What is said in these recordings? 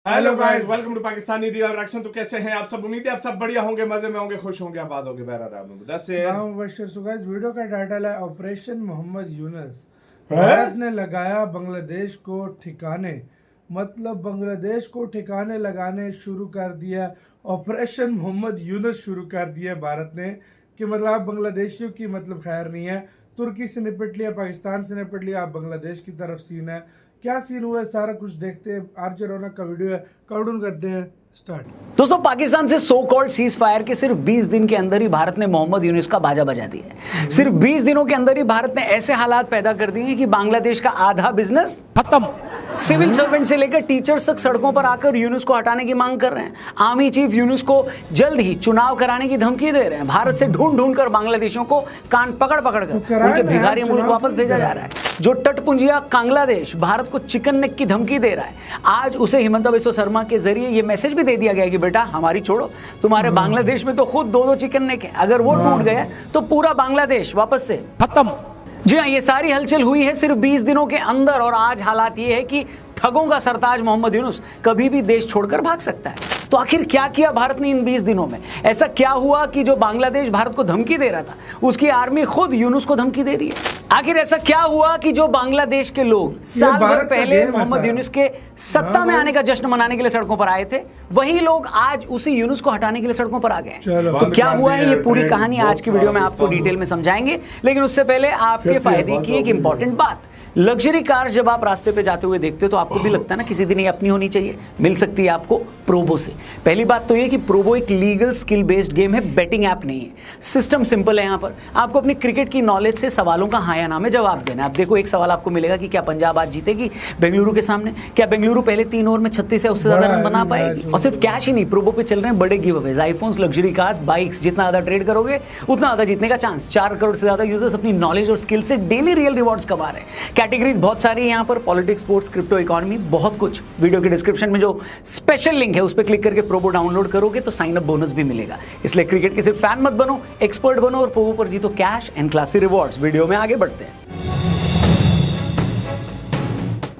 Hello guys, welcome to Pakistani reaction. तो कैसे हैं आप सब? उम्मीद है आप सब बढ़िया होंगे, मजे में होंगे, खुश होंगे, आबाद होंगे, बहरहाल आपने मुदस्सिर। हाँ मुबश्शिर। सो गाइस, वीडियो का टाइटल है ऑपरेशन मोहम्मद यूनुस। भारत ने लगाया बांग्लादेश को ठिकाने, मतलब बांग्लादेश को ठिकाने लगाने शुरू कर दिया। ऑपरेशन मोहम्मद यूनुस शुरू कर दिया भारत ने कि मतलब अब बांग्लादेशियों की मतलब खैर नहीं है। तुर्की से निपट लिया, पाकिस्तान से निपट लिया, अब बांग्लादेश की तरफ सीन है। क्या सीन हुआ है सारा कुछ देखते हैं। आरजे रौनक का वीडियो है, काउंटडाउन करते हैं, स्टार्ट। दोस्तों, पाकिस्तान से सो कॉल्ड सीज फायर के सिर्फ 20 दिन के अंदर ही भारत ने मोहम्मद यूनुस का बाजा बजा दिया है। सिर्फ 20 दिनों के अंदर ही भारत ने ऐसे हालात पैदा कर दिए हैं कि बांग्लादेश का आधा बिजनेस खत्म। सिविल सर्वेंट से लेकर टीचर्स तक सड़कों पर आकर यूनुस को हटाने की मांग कर रहे हैं। आर्मी चीफ यूनुस को जल्द ही चुनाव कराने की धमकी दे रहे हैं। भारत से ढूंढ ढूंढ कर बांग्लादेशियों को कान पकड़ पकड़ कर उनके भिखारी मुल्क वापस भेजा जा रहा है। जो तटपुंजिया बांग्लादेश भारत को चिकन नेक की धमकी दे रहा है, आज उसे हिमंता बिस्वा शर्मा के जरिए ये मैसेज भी दे दिया गया कि बेटा हमारी छोड़ो, तुम्हारे बांग्लादेश में तो खुद दो चिकन नेक है, अगर वो टूट गया तो पूरा बांग्लादेश वापस से खत्म। जी हाँ, ये सारी हलचल हुई है सिर्फ 20 दिनों के अंदर, और आज हालात ये है कि ठगों का सरताज मोहम्मद यूनुस कभी भी देश छोड़कर भाग सकता है। तो आखिर क्या किया भारत ने इन 20 दिनों में? ऐसा क्या हुआ कि जो बांग्लादेश भारत को धमकी दे रहा था, उसकी आर्मी खुद यूनुस को धमकी दे रही है? आखिर ऐसा क्या हुआ कि जो बांग्लादेश के लोग साल भर पहले मोहम्मद यूनुस के सत्ता में आने का जश्न मनाने के लिए सड़कों पर आए थे, वही लोग आज उसी यूनुस को हटाने के लिए सड़कों पर आ गए हैं? तो क्या हुआ है, ये पूरी कहानी आज की वीडियो में आपको डिटेल में समझाएंगे। लेकिन उससे पहले आपके फायदे की एक इंपॉर्टेंट बात, लग्जरी कार जब आप रास्ते पे जाते हुए देखते हो तो आपको भी लगता है ना किसी दिन ये अपनी होनी चाहिए। मिल सकती है आपको प्रोबो से। पहली बात तो ये कि प्रोबो एक लीगल स्किल बेस्ड गेम है, बेटिंग ऐप नहीं है। सिस्टम सिंपल है। यहाँ पर आपको अपनी क्रिकेट की नॉलेज से सवालों का हाँ या ना में जवाब देना है। आप देखो, एक सवाल आपको मिलेगा कि क्या पंजाब आज जीतेगी बेंगलुरु के सामने? क्या बेंगलुरु पहले 3 ओवर में 36 है उससे ज्यादा रन बना पाएगी? और सिर्फ कैश ही नहीं, प्रोबो पे चल रहे हैं बड़े give Awez, iPhones, luxury cars, bikes. जितना ज्यादा ट्रेड करोगे उतना ज्यादा जीतने का चांस। 4 करोड़ से ज्यादा यूजर्स अपनी नॉलेज और स्किल से डेली रियल रिवॉर्ड्स कमा रहे हैं। कैटेगरीज बहुत सारी यहाँ पर, पॉलिटिक्स, स्पोर्ट्स, क्रिप्टो, इकोनॉमी, बहुत कुछ। वीडियो के डिस्क्रिप्शन में जो स्पेशल लिंक है उस पर क्लिक करके प्रोबो डाउनलोड करोगे तो साइन अप बोनस भी मिलेगा। इसलिए क्रिकेट के सिर्फ फैन मत बनो, एक्सपर्ट बनो और प्रोबो पर जीतो cash and classy rewards. Video में आगे बढ़ते हैं।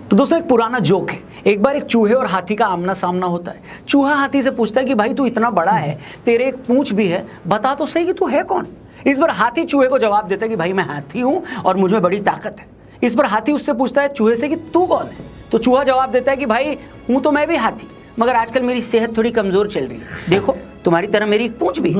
तो दोस्तों, एक पुराना जोक है। एक बार एक चूहे और हाथी का आमना सामना होता है। चूहा हाथी से पूछता है कि भाई तू इतना बड़ा है, तेरे एक पूंछ भी है, बता तो सही कि तू है कौन? इस बार हाथी चूहे को जवाब देता है कि भाई मैं हाथी हूं और मुझ में बड़ी ताकत है। इस पर हाथी उससे पूछता है चूहे से कि तू कौन है? तो चूहा जवाब देता है कि भाई हूं तो मैं भी हाथी, मगर आजकल मेरी सेहत थोड़ी कमजोर चल रही है, देखो तुम्हारी तरह मेरी पूंछ भी।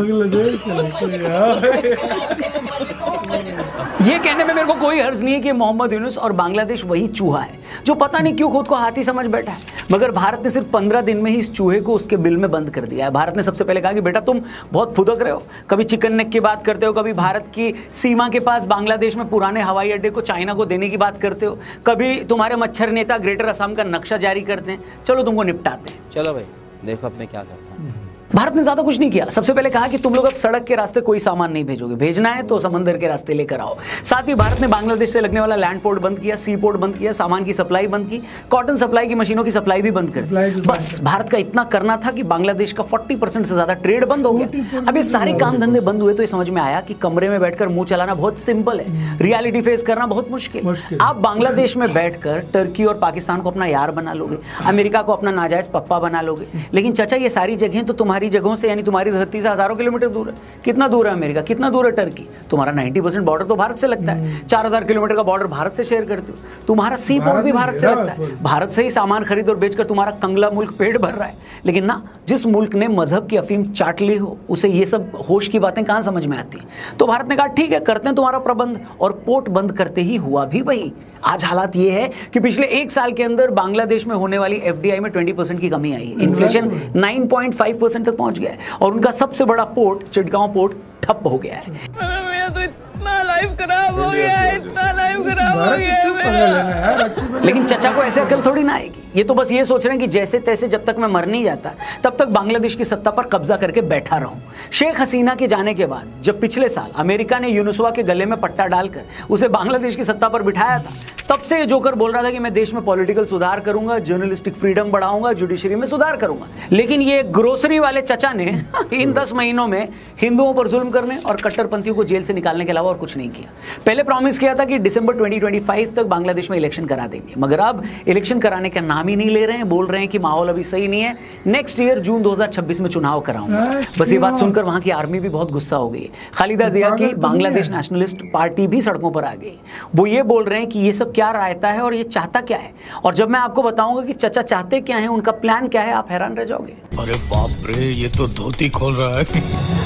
ये कहने में मेरे को कोई हर्ज नहीं है कि मोहम्मद यूनुस और बांग्लादेश वही चूहा है जो पता नहीं क्यों खुद को हाथी समझ बैठा है। मगर भारत ने सिर्फ 15 दिन में ही इस चूहे को उसके बिल में बंद कर दिया है। भारत ने सबसे पहले कहा कि बेटा तुम बहुत फुदक रहे हो, कभी चिकन नेक की बात करते हो, कभी भारत की सीमा के पास बांग्लादेश में पुराने हवाई अड्डे को चाइना को देने की बात करते हो, कभी तुम्हारे मच्छर नेता ग्रेटर असम का नक्शा जारी करते हैं, चलो तुमको निपटाते हैं। चलो भाई देखो अब मैं क्या करता हूँ। भारत ने ज्यादा कुछ नहीं किया। सबसे पहले कहा कि तुम लोग अब सड़क के रास्ते कोई सामान नहीं भेजोगे, भेजना है तो समंदर के रास्ते लेकर आओ। साथ ही भारत ने बांग्लादेश से लगने वाला लैंड पोर्ट बंद किया, सी पोर्ट बंद किया, सामान की सप्लाई बंद की, कॉटन सप्लाई की मशीनों की सप्लाई भी बंद कर दी। बस भारत का इतना करना था कि बांग्लादेश का 40% से ज्यादा ट्रेड बंद हो गया। अब ये सारे काम धंधे बंद हुए तो ये समझ में आया कि कमरे में बैठकर मुंह चलाना बहुत सिंपल है, रियलिटी फेस करना बहुत मुश्किल। आप बांग्लादेश में बैठकर टर्की और पाकिस्तान को अपना यार बना लोगे, अमेरिका को अपना नाजायज पप्पा बना लोगे, लेकिन चाचा ये सारी जगहें तो तुम्हारी जगहों से यानी तुम्हारी धरती से हजारों किलोमीटर दूर है। कितना दूर है अमेरिका, कितना दूर है टर्की? तुम्हारा 90% बॉर्डर तो भारत से लगता है। 4000 किलोमीटर का बॉर्डर भारत से शेयर करते हो। तुम्हारा सी पोर्ट भी भारत से लगता है। भारत से ही सामान खरीद और बेचकर तुम्हारा कंगला मुल्क पेट भर रहा है। लेकिन ना, जिस मुल्क ने मजहब की अफीम चाट ली हो उसे ये सब होश की बातें कहां समझ में आती। तो भारत ने कहा ठीक है, करते हैं तुम्हारा प्रबंध, और पोर्ट बंद करते ही हुआ भी वही। आज हालात ये है कि पिछले 1 साल के अंदर बांग्लादेश में होने वाली एफडीआई में 20% की कमी आई है। इन्फ्लेशन 9.5% तक पहुंच गया है और उनका सबसे बड़ा पोर्ट चिटगांव पोर्ट ठप हो गया है। मेरा तो इतना लाइफ खराब हो गया है, इतना लाइफ खराब हो गया है मेरा। लेकिन चचा को ऐसे अकल थोड़ी ना आएगी। ये तो बस ये सोच रहे हैं कि जैसे तैसे जब तक मैं मर नहीं जाता तब तक बांग्लादेश की सत्ता पर कब्जा करके बैठा रहूं। शेख हसीना के जाने के बाद जब पिछले साल अमेरिका ने यूनुसवा के गले में पट्टा डालकर उसे बांग्लादेश की सत्ता पर बिठाया था, तब से ये जोकर बोल रहा था कि मैं देश में पॉलिटिकल सुधार करूंगा, जर्नलिस्टिक फ्रीडम बढ़ाऊंगा, जुडिशरी में सुधार करूंगा। लेकिन ये ग्रोसरी वाले चचा ने इन 10 महीनों में हिंदुओं पर जुल्म करने और कट्टरपंथियों को जेल से निकालने के अलावा और कुछ नहीं किया। पहले प्रॉमिस किया था कि दिसंबर 2025 तक बांग्लादेश में इलेक्शन करा देंगे, मगर अब इलेक्शन कराने का नाम ही नहीं ले रहे हैं। बोल रहे हैं कि माहौल अभी सही नहीं है, नेक्स्ट ईयर जून 2026 में चुनाव कराऊंगा। बस ये बात सुनकर वहां की आर्मी भी बहुत गुस्सा हो गई। खालिदा जिया की बांग्लादेश नेशनलिस्ट पार्टी भी सड़कों पर आ गई। वो ये बोल रहे हैं कि ये सब क्या रायता है और ये चाहता क्या है, और जब मैं आपको बताऊंगा कि चचा चाहते क्या है, उनका प्लान क्या है, आप हैरान रह जाओगे। अरे बाप रे, ये तो धोती खोल रहा है।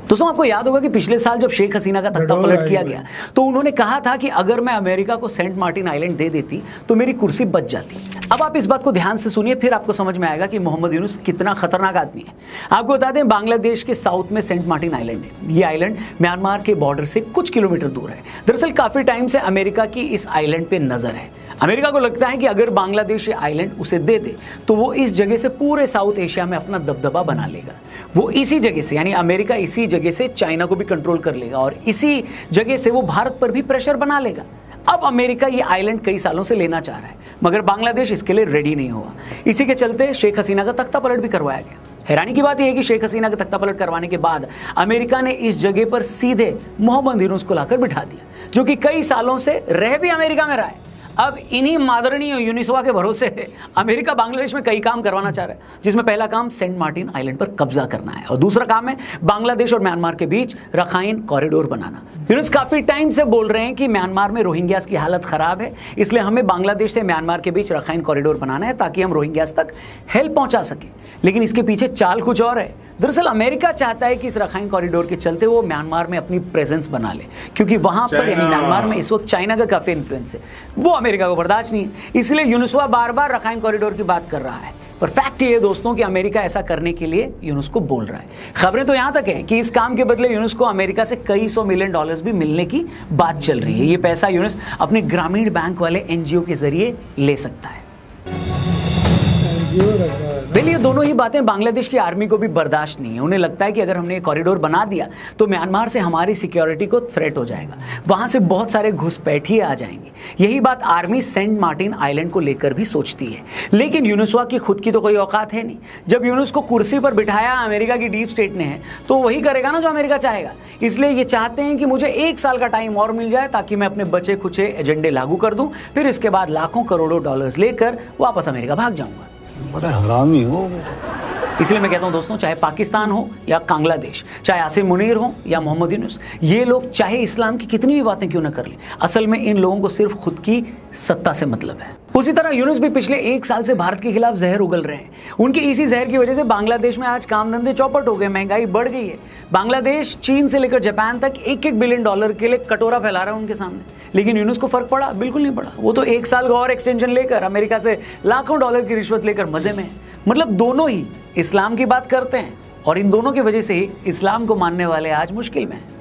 दोस्तों, आपको याद होगा कि पिछले साल जब शेख हसीना का तख्ता पलट किया गया तो उन्होंने कहा था कि अगर मैं अमेरिका को सेंट मार्टिन आइलैंड दे देती तो मेरी कुर्सी बच जाती। अब आप इस बात को ध्यान से सुनिए, फिर आपको समझ में आएगा कि मोहम्मद यूनुस कितना खतरनाक आदमी है। आपको बता दें, बांग्लादेश के साउथ में सेंट मार्टिन आइलैंड है। ये आइलैंड म्यांमार के बॉर्डर से कुछ किलोमीटर दूर है। दरअसल काफी टाइम से अमेरिका की इस आइलैंड पे नजर है। अमेरिका को लगता है कि अगर बांग्लादेश ये आइलैंड उसे दे दे तो वो इस जगह से पूरे साउथ एशिया में अपना दबदबा बना लेगा। वो इसी जगह से, यानी अमेरिका इसी जगह से चाइना को भी कंट्रोल कर लेगा और इसी जगह से वो भारत पर भी प्रेशर बना लेगा। अब अमेरिका ये आइलैंड कई सालों से लेना चाह रहा है, मगर बांग्लादेश इसके लिए रेडी नहीं हुआ। इसी के चलते शेख हसीना का तख्ता पलट भी करवाया गया। हैरानी की बात यह है कि शेख हसीना का तख्ता पलट करवाने के बाद अमेरिका ने इस जगह पर सीधे मोहम्मद यूनुस को लाकर बिठा दिया, जो कि कई सालों से रह भी अमेरिका में रहा है। अब इन्हीं मादरनी यूनिसवा के भरोसे अमेरिका बांग्लादेश में कई काम करवाना चाह रहा है, जिसमें पहला काम सेंट मार्टिन आइलैंड पर कब्जा करना है और दूसरा काम है बांग्लादेश और म्यांमार के बीच रखाइन कॉरिडोर बनाना। यूनुस काफी टाइम से बोल रहे हैं कि म्यांमार में रोहिंग्यास की हालत खराब है, इसलिए हमें बांग्लादेश से म्यांमार के बीच रखाइन कॉरिडोर बनाना है ताकि हम रोहिंग्यास तक हेल्प पहुंचा सकें। लेकिन इसके पीछे चाल कुछ और है। दरअसल अमेरिका चाहता है कि इस रखाइन कॉरिडोर के चलते वो म्यांमार में अपनी प्रेजेंस बना ले, क्योंकि वहां पर यानी म्यांमार में इस वक्त चाइना का काफी इन्फ्लुएंस है। वो अमेरिका को बर्दाश्त नहीं है, इसलिए यूनुसवा बार बार रखाइन कॉरिडोर की बात कर रहा है। पर फैक्ट ये है दोस्तों कि अमेरिका ऐसा करने के लिए यूनुस को बोल रहा है। खबरें तो यहां तक है कि इस काम के बदले यूनुस को अमेरिका से कई $100 मिलियन भी मिलने की बात चल रही है। ये पैसा यूनुस अपने ग्रामीण बैंक वाले एनजीओ के जरिए ले सकता है। ये दोनों ही बातें बांग्लादेश की आर्मी को भी बर्दाश्त नहीं है। उन्हें लगता है कि अगर हमने कॉरिडोर बना दिया तो म्यांमार से हमारी सिक्योरिटी को थ्रेट हो जाएगा, वहां से बहुत सारे घुसपैठिए आ जाएंगे। यही बात आर्मी सेंट मार्टिन आइलैंड को लेकर भी सोचती है। लेकिन यूनुसवा की खुद की तो कोई औकात है नहीं। जब यूनुस को कुर्सी पर बिठाया अमेरिका की डीप स्टेट ने है तो वही करेगा ना जो अमेरिका चाहेगा। इसलिए ये चाहते हैं कि मुझे 1 साल का टाइम और मिल जाए ताकि मैं अपने बचे खुचे एजेंडे लागू कर दूं, फिर इसके बाद लाखों करोड़ों डॉलर्स लेकर वापस अमेरिका भाग जाऊंगा। बड़ा हरामी हो। इसलिए मैं कहता हूं दोस्तों, चाहे पाकिस्तान हो या बांग्लादेश, चाहे आसिम मुनीर हो या मोहम्मद यूनुस, ये लोग चाहे इस्लाम की कितनी भी बातें क्यों ना कर लें, असल में इन लोगों को सिर्फ खुद की सत्ता से मतलब है। उसी तरह यूनुस भी पिछले 1 साल से भारत के खिलाफ जहर उगल रहे हैं। उनके इसी जहर की वजह से बांग्लादेश में आज काम धंधे चौपट हो गए, महंगाई बढ़ गई है। बांग्लादेश चीन से लेकर जापान तक $1-1 बिलियन के लिए कटोरा फैला रहा है उनके सामने, लेकिन यूनुस को फर्क पड़ा? बिल्कुल नहीं पड़ा। वो तो 1 साल का और एक्सटेंशन लेकर अमेरिका से लाखों डॉलर की रिश्वत लेकर मजे में है। मतलब दोनों ही इस्लाम की बात करते हैं और इन दोनों की वजह से ही इस्लाम को मानने वाले आज मुश्किल में हैं।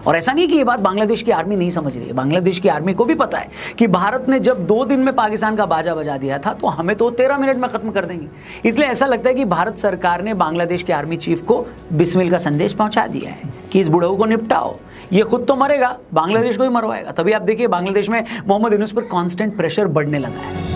और ऐसा नहीं कि ये बात बांग्लादेश की आर्मी नहीं समझ रही है। बांग्लादेश की आर्मी को भी पता है कि भारत ने जब 2 दिन में पाकिस्तान का बाजा बजा दिया था तो हमें तो 13 मिनट में खत्म कर देंगे। इसलिए ऐसा लगता है कि भारत सरकार ने बांग्लादेश के आर्मी चीफ को बिस्मिल का संदेश पहुंचा दिया है कि इस बुढ़ऊ को निपटाओ, ये खुद तो मरेगा, बांग्लादेश को ही मरवाएगा। तभी आप देखिए बांग्लादेश में मोहम्मद यूनुस पर कांस्टेंट प्रेशर बढ़ने लगा है।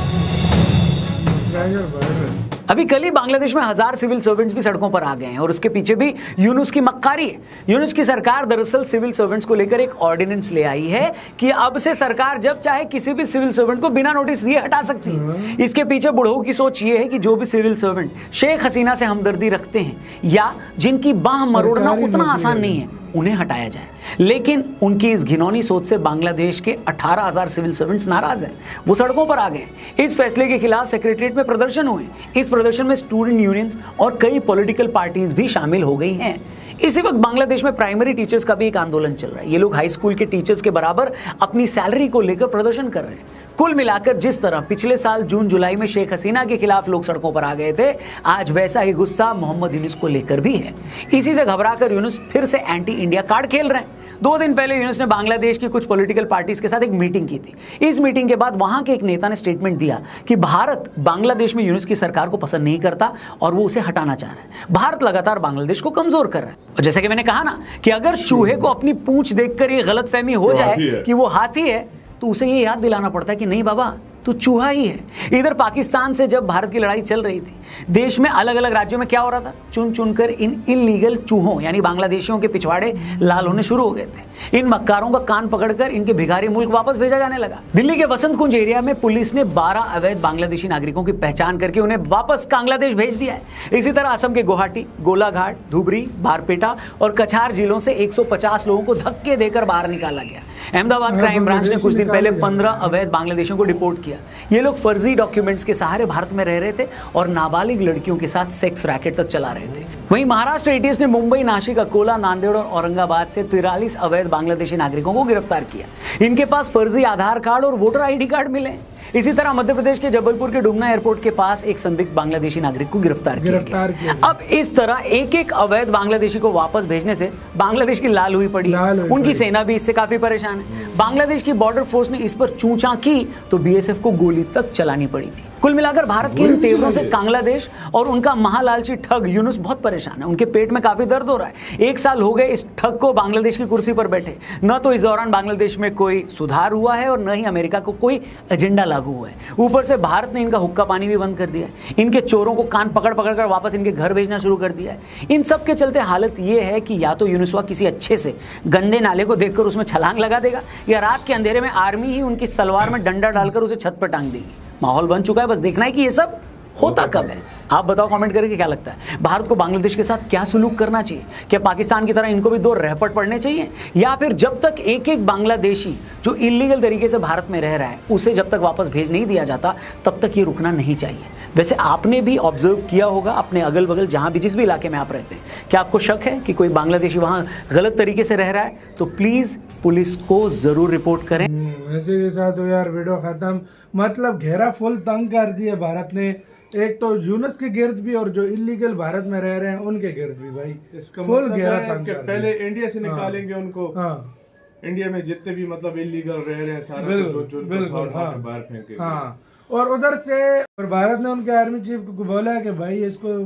अभी कल ही बांग्लादेश में 1000 सिविल सर्वेंट्स भी सड़कों पर आ गए हैं और उसके पीछे भी यूनुस की मक्कारी है। यूनुस की सरकार दरअसल सिविल सर्वेंट्स को लेकर एक ऑर्डिनेंस ले आई है कि अब से सरकार जब चाहे किसी भी सिविल सर्वेंट को बिना नोटिस दिए हटा सकती है। इसके पीछे बुढ़ऊ की सोच ये है कि जो भी सिविल सर्वेंट शेख हसीना से हमदर्दी रखते हैं या जिनकी बाह मरोड़ना उतना आसान नहीं है, उन्हें हटाया जाए। लेकिन उनकी इस घिनौनी सोच से बांग्लादेश के 18,000 सिविल सर्वेंट्स नाराज हैं। वो सड़कों पर आ गए। इस फैसले के खिलाफ सेक्रेटरीट में प्रदर्शन हुए। इस प्रदर्शन में स्टूडेंट यूनियंस और कई पॉलिटिकल पार्टीज भी शामिल हो गई हैं। इसी वक्त बांग्लादेश में प्राइमरी टीचर्स का भी एक आंदोलन चल रहा है। ये लोग हाई स्कूल के टीचर्स के बराबर अपनी सैलरी को लेकर प्रदर्शन कर रहे हैं। कुल मिलाकर जिस तरह पिछले साल जून जुलाई में शेख हसीना के खिलाफ लोग सड़कों पर आ गए थे, आज वैसा ही गुस्सा मोहम्मद यूनुस को लेकर भी है। इसी से घबराकर यूनुस फिर से एंटी इंडिया कार्ड खेल रहे हैं। 2 दिन पहले यूनुस ने बांग्लादेश की कुछ पॉलिटिकल पार्टीज के साथ एक मीटिंग की थी। इस मीटिंग के बाद वहां के एक नेता ने स्टेटमेंट दिया कि भारत बांग्लादेश में यूनुस की सरकार को पसंद नहीं करता और वो उसे हटाना चाह रहा है। भारत लगातार बांग्लादेश को कमजोर कर रहा है। और जैसे कि मैंने कहा ना कि अगर चूहे को अपनी पूंछ देखकर ये गलतफहमी हो जाए कि वो हाथी है, तो उसे ये याद दिलाना पड़ता है कि नहीं बाबा, तो चूहा ही है। इधर पाकिस्तान से जब भारत की लड़ाई चल रही थी, देश में अलग अलग राज्यों में क्या हो रहा था, चुन चुनकर इन इलीगल चूहों यानी बांग्लादेशियों के पिछवाड़े लाल होने शुरू हो गए थे। इन मक्कारों का कान पकड़कर इनके भिखारी मुल्क वापस भेजा जाने लगा। दिल्ली के वसंत कुंज एरिया में पुलिस ने 12 अवैध बांग्लादेशी नागरिकों की पहचान करके उन्हें वापस बांग्लादेश भेज दिया है। इसी तरह असम के गुवाहाटी, गोलाघाट, धुबरी, बारपेटा और कछार जिलों से 150 लोगों को धक्के देकर बाहर निकाला गया। अहमदाबाद क्राइम ब्रांच ने कुछ दिन पहले 15 अवैध बांग्लादेशियों को डिपोर्ट किया। ये लोग फर्जी डॉक्यूमेंट्स के सहारे भारत में रह रहे थे और नाबालिग लड़कियों के साथ सेक्स रैकेट तक चला रहे थे। वहीं महाराष्ट्र एटीएस ने मुंबई, नासिक, अकोला, नांदेड़ और औरंगाबाद से 43 अवैध बांग्लादेशी नागरिकों को गिरफ्तार किया। इनके पास फर्जी आधार कार्ड और वोटर आईडी कार्ड मिले। इसी तरह मध्य प्रदेश के जबलपुर के डुमना एयरपोर्ट के पास एक संदिग्ध बांग्लादेशी नागरिक को गिरफ्तार किया गया। अब इस तरह एक एक अवैध बांग्लादेशी को वापस भेजने से बांग्लादेश की लाल हुई पड़ी है। उनकी सेना भी इससे काफी परेशान है। बांग्लादेश की बॉर्डर फोर्स ने इस पर चूंचा की तो बीएसएफ को गोली तक चलानी पड़ी थी। कुल मिलाकर भारत के इन तेवरों से बांग्लादेश और उनका महालालची ठग यूनुस बहुत परेशान है। उनके पेट में काफी दर्द हो रहा है। 1 साल हो गए इस ठग को बांग्लादेश की कुर्सी पर बैठे। न तो इस दौरान बांग्लादेश में कोई सुधार हुआ है और न ही अमेरिका को कोई एजेंडा लागू हुआ है। ऊपर से भारत ने इनका हुक्का पानी भी बंद कर दिया है। इनके चोरों को कान पकड़ पकड़ कर वापस इनके घर भेजना शुरू कर दिया है। इन सब के चलते हालत ये है कि या तो यूनुसवा किसी अच्छे से गंदे नाले को देखकर उसमें छलांग लगा देगा या रात के अंधेरे में आर्मी ही उनकी सलवार में डंडा डालकर उसे छत पर टांग देगी। माहौल बन चुका है, बस देखना है कि ये सब होता कब है। आप बताओ कमेंट करके क्या लगता है, भारत को बांग्लादेश के साथ क्या सुलूक करना चाहिए? क्या पाकिस्तान की तरह इनको भी 2 रहपट पड़ने चाहिए, या फिर जब तक एक एक बांग्लादेशी जो इलीगल तरीके से भारत में रह रहा है उसे जब तक वापस भेज नहीं दिया जाता तब तक ये रुकना नहीं चाहिए? वैसे आपने भी ऑब्जर्व किया होगा अपने अगल बगल जहां भी जिस भी इलाके में आप रहते हैं, क्या आपको शक है कि कोई बांग्लादेशी वहां गलत तरीके से रह रहा है? तो प्लीज पुलिस को जरूर रिपोर्ट करें। ऐसे के साथ हो यार, वीडियो खत्म। मतलब घेरा फुल तंग कर दिया भारत ने। एक तो यूनुस के गिर्द भी और जो इलीगल भारत में रह रहे हैं उनके गिर्द भी भाई इसका फुल मतलब घेरा है तंग कि कर पहले दिया। इंडिया से निकालेंगे उनको। हाँ इंडिया में जितने भी मतलब इलीगल रह रहे हैं सारा बिल्कुल, जो बिल्कुल, हाँ, बाहर फेंकेंगे। हाँ। और उधर से और भारत ने उनके आर्मी चीफ को बोला कि भाई इसको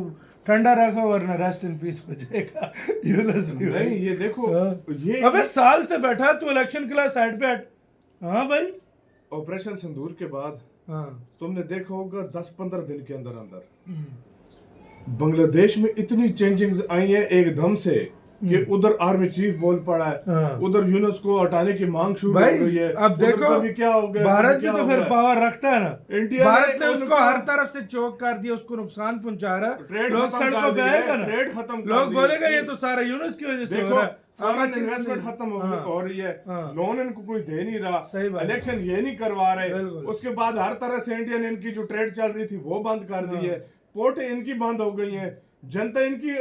ठंडा रखो वरना रेस्ट इन पीस हो जाएगा। यूनुस भी भाई नहीं, ये देखो, ये अबे साल से बैठा तू इलेक्शन के लिए साइड पे हट। हाँ भाई, ऑपरेशन सिंदूर के बाद हाँ तुमने देखा होगा 10-15 दिन के अंदर बांग्लादेश में इतनी चेंजिंग्स आई हैं एकदम से कि उधर आर्मी चीफ बोल पड़ा है, हाँ। उधर यूनुस को हटाने की मांग शुरू हो भाई गई है। अब देखो क्या हो गया, भारत भी क्या तो हो फिर गया? पावर रखता है ना। इंडिया भारत ने ने उसको उनको हर तरफ से चौक कर दिया, उसको नुकसान पहुंचा रहा है। ट्रेड लोग खत्म सड़कों कर पे दिया आएगा है, ना, ट्रेड खत्म कर लोग दिया बोलेगा इसकी। ये तो सारा यूनुस की वजह से हो देखो, रहा है। फॉरेन चीज़ इन्वेस्टमेंट नहीं। खत्म हाँ, हो रही है, हाँ। लोन इनको कोई दे नहीं रहा, सही बात है। इलेक्शन ये नहीं करवा रहे, बिल्कुल। उसके बाद हर तरह से इंडियन इनकी जो ट्रेड चल रही थी वो बंद कर दी है, पोर्ट इनकी बंद हो गई है, जनता इनकी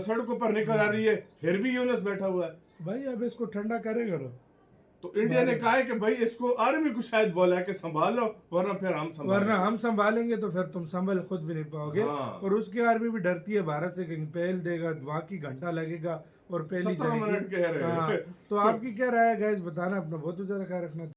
सड़कों पर निकल आ रही है, फिर भी यूनुस बैठा हुआ है। भाई अब इसको ठंडा करेगा ना। तो इंडिया ने कहा है कि भाई इसको आर्मी को शायद बोला है कि संभालो वरना फिर हम संभालेंगे तो फिर तुम संभल खुद भी नहीं पाओगे। हाँ। और उसकी आर्मी भी डरती है भारत से, कहीं पहल देगा, बाकी घंटा लगेगा और पहली 17 मिनट कह रहे हैं। हाँ। तो आपकी क्या राय है गाइस, बताना। अपना बहुत ज्यादा ख्याल रखना।